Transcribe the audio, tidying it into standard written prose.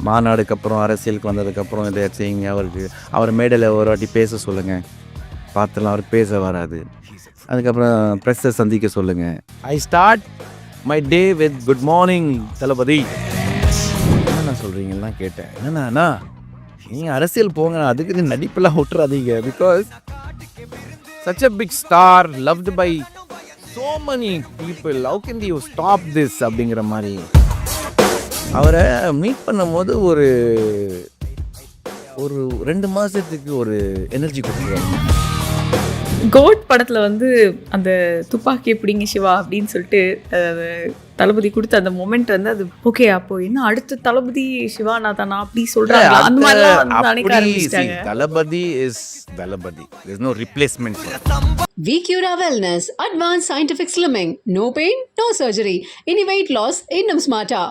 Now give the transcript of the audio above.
மாநாடுக்கு அப்புறம் அரசியலுக்கு வந்ததுக்கப்புறம் எதாச்சும் அவருக்கு அவர் மேடையில் ஒரு வாட்டி பேச சொல்லுங்கள். பார்த்துலாம் அவருக்கு பேச வராது. அதுக்கப்புறம் ப்ரெஸ்ஸை சந்திக்க சொல்லுங்கள். I start my day with good morning Thalapathy. என்னண்ணா சொல்கிறீங்கலாம் கேட்டேன். என்னண்ணா நீங்கள் அரசியல் போங்க, அதுக்கு நடிப்பெல்லாம் விட்டுறாதீங்க. Because such a big star loved by so many people, how can you stop this அப்படிங்கிற மாதிரி அவரை மீட் பண்ணும்போது ஒரு 2 மாதத்துக்கு ஒரு எனர்ஜி கொடுத்துருவாங்க. கோட் படத்தில் வந்து அந்த துப்பாக்கி பிடிங்க சிவா அப்படின்னு சொல்லிட்டு தளபதி கொடுத்த அந்த மொமெண்ட் வந்து அது ஓகே, அப்போ என்ன அடுத்த தளபதி சிவானா தானா அப்படி சொல்றாங்க. அந்த மாதிரிலாம் நினைக்க ஆரம்பிச்சிட்டாங்க. Thalapathy is Thalapathy, there is no replacement for it. VIjay Wellness, advanced scientific slimming, no pain, no surgery. Any weight loss, இன்னும் smarter.